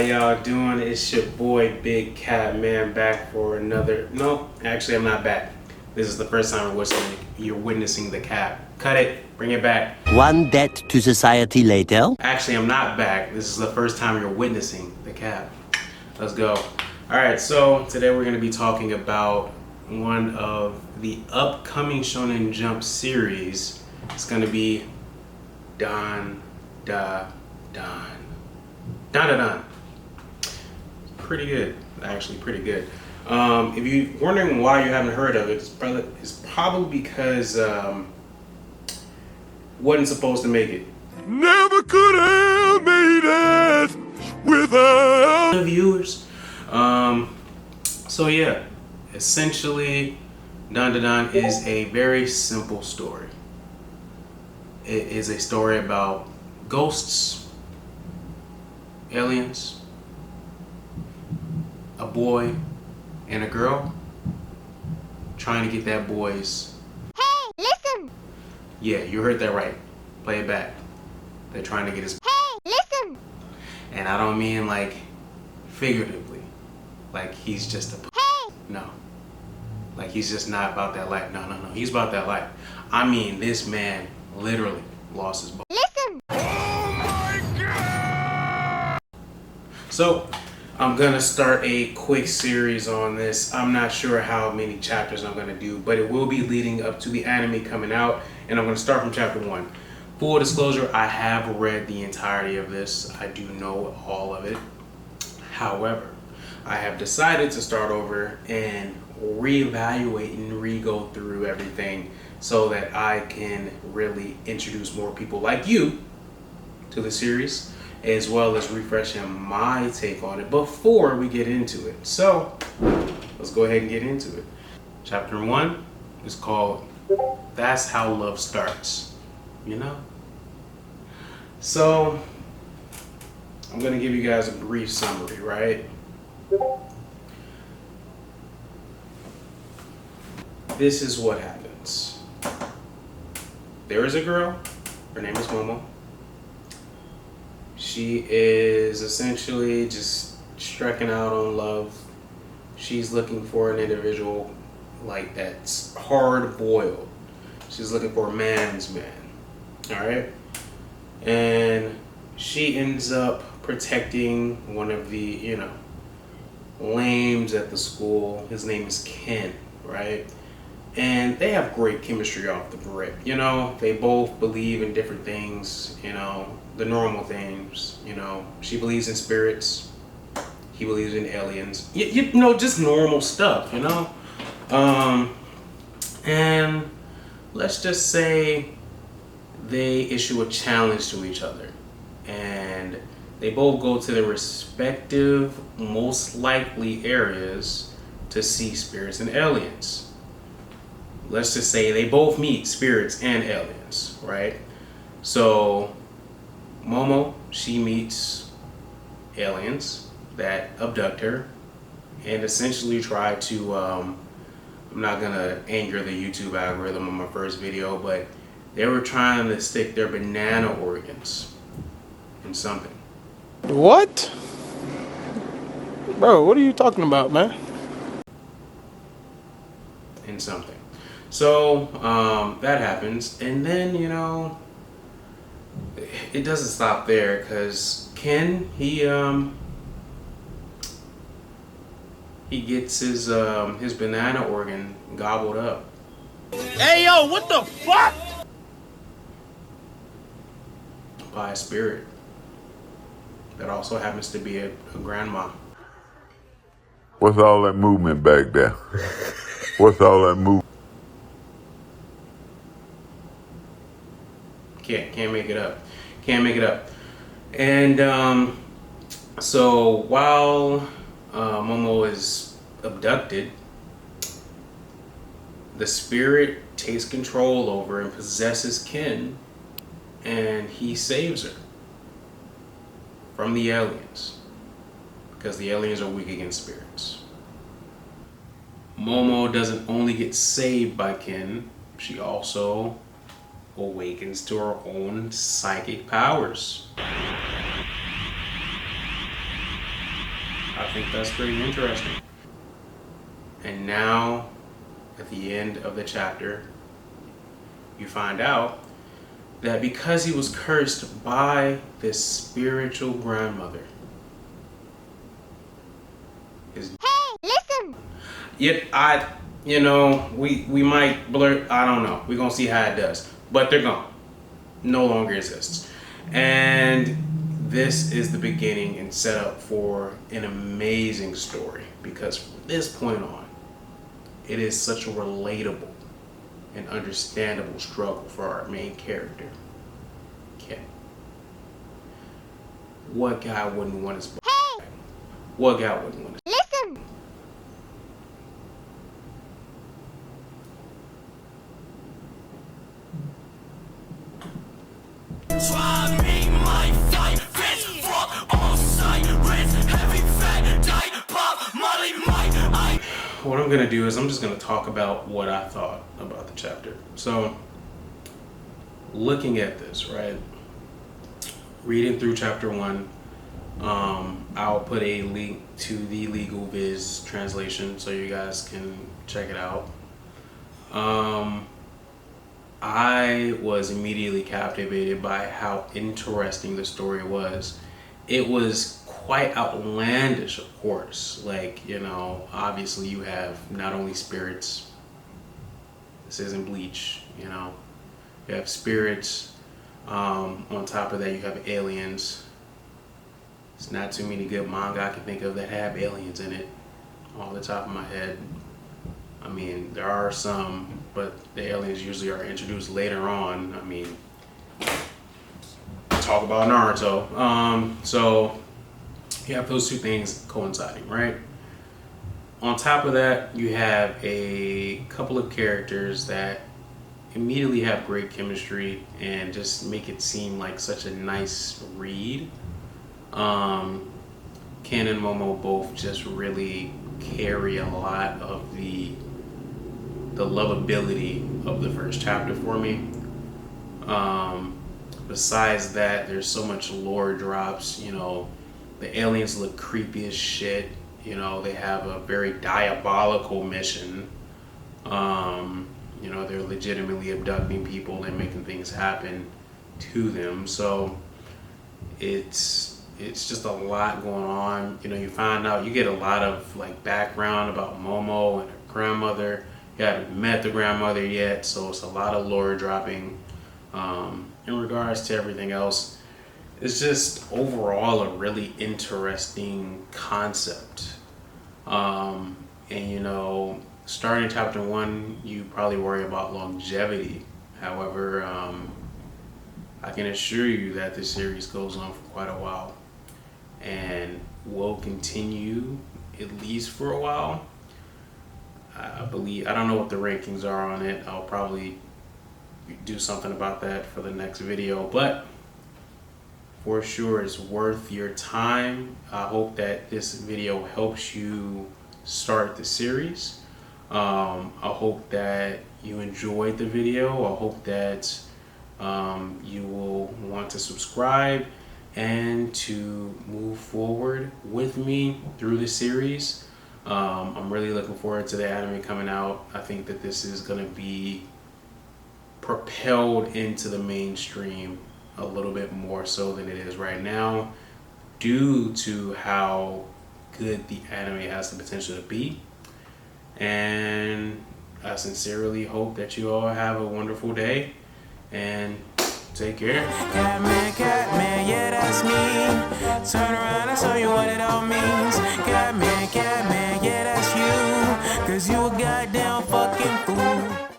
y'all doing? It's your boy BigCapMan back for another. No, actually I'm not back. This is the first time you're witnessing the cap. Cut it, bring it back. One debt to society later. Actually, I'm not back. This is the first time you're witnessing the cap. Let's go. Alright, so today we're going to be talking about one of the upcoming Shonen Jump series. It's going to be DanDaDan. DanDaDan. Pretty good, actually pretty good. If you're wondering why you haven't heard of it, it's probably because wasn't supposed to make it. Never could have made it without the viewers. So yeah, essentially, DanDaDan is a very simple story. It is a story about ghosts, aliens, a boy, and a girl trying to get that boy's. Hey, listen! Yeah, you heard that right. Play it back. They're trying to get his. Hey, listen! And I don't mean like figuratively, like he's just a. Hey! No. Like he's just not about that life. No. He's about that life. I mean, this man literally lost his. Listen! Oh my God! So, I'm gonna start a quick series on this. I'm not sure how many chapters I'm gonna do, but it will be leading up to the anime coming out, and I'm gonna start from chapter 1. Full disclosure, I have read the entirety of this. I do know all of it. However, I have decided to start over and reevaluate and re-go through everything so that I can really introduce more people like you to the series, as well as refreshing my take on it before we get into it. So let's go ahead and get into it. Chapter 1 is called That's How Love Starts, you know? So I'm gonna give you guys a brief summary, right? This is what happens. There is a girl, her name is Momo. She is essentially just striking out on love. She's looking for an individual like that's hard boiled. She's looking for a man's man. Alright? And she ends up protecting one of the, lames at the school. His name is Ken, right? And they have great chemistry off the rip. They both believe in different things, the normal things. She believes in spirits. He believes in aliens. Just normal stuff, And let's just say they issue a challenge to each other. And they both go to their respective, most likely areas to see spirits and aliens. Let's just say they both meet spirits and aliens, right? So Momo, she meets aliens that abduct her and essentially try to, I'm not gonna anger the YouTube algorithm on my first video, but they were trying to stick their banana organs in something. What? Bro, what are you talking about, man? In something. So that happens, and then it doesn't stop there, because Ken he gets his banana organ gobbled up. Hey yo, what the fuck? By a spirit that also happens to be a grandma. What's all that movement back there? What's all that movement? Can't make it up. Can't make it up. And so while Momo is abducted, the spirit takes control over and possesses Ken, and he saves her from the aliens, because the aliens are weak against spirits. Momo doesn't only get saved by Ken, she also awakens to her own psychic powers. I think that's pretty interesting. And now, at the end of the chapter, you find out that because he was cursed by this spiritual grandmother, his Listen. yet we might blur. I don't know. We're gonna see how it does, but they're gone. No longer exists, and this is the beginning and setup for an amazing story, because from this point on, it is such a relatable and understandable struggle for our main character, Ken. What guy wouldn't want his boy back? What guy wouldn't want his Listen. Try me, my fight, fist, fuck, all sirens, heavy fat, die, pop, molly, my, What I'm gonna do is I'm just gonna talk about what I thought about the chapter. So, looking at this, right, reading through chapter 1, I'll put a link to the Legal Viz translation so you guys can check it out. I was immediately captivated by how interesting the story was. It was quite outlandish, of course. Like, obviously you have not only spirits, this isn't Bleach, you have spirits, on top of that you have aliens. It's not too many good manga I can think of that have aliens in it, off the top of my head. I mean, there are some, but the aliens usually are introduced later on. I mean, talk about Naruto. So you have those two things coinciding, right? On top of that, you have a couple of characters that immediately have great chemistry and just make it seem like such a nice read. Ken and Momo both just really carry a lot of the lovability of the first chapter for me. Besides that, there's so much lore drops. The aliens look creepy as shit. They have a very diabolical mission. They're legitimately abducting people and making things happen to them. So it's just a lot going on. You find out, you get a lot of background about Momo and her grandmother. You haven't met the grandmother yet, so it's a lot of lore dropping. In regards to everything else, it's just overall a really interesting concept. And starting chapter 1, you probably worry about longevity. However, I can assure you that this series goes on for quite a while and will continue at least for a while. I don't know what the rankings are on it. I'll probably do something about that for the next video, but for sure it's worth your time. I hope that this video helps you start the series. I hope that you enjoyed the video. I hope that you will want to subscribe and to move forward with me through the series. I'm really looking forward to the anime coming out. I think that this is going to be propelled into the mainstream a little bit more so than it is right now, due to how good the anime has the potential to be. And I sincerely hope that you all have a wonderful day and take care. Catman, yeah, that's me. Turn around, I'll show you what it all means. Catman,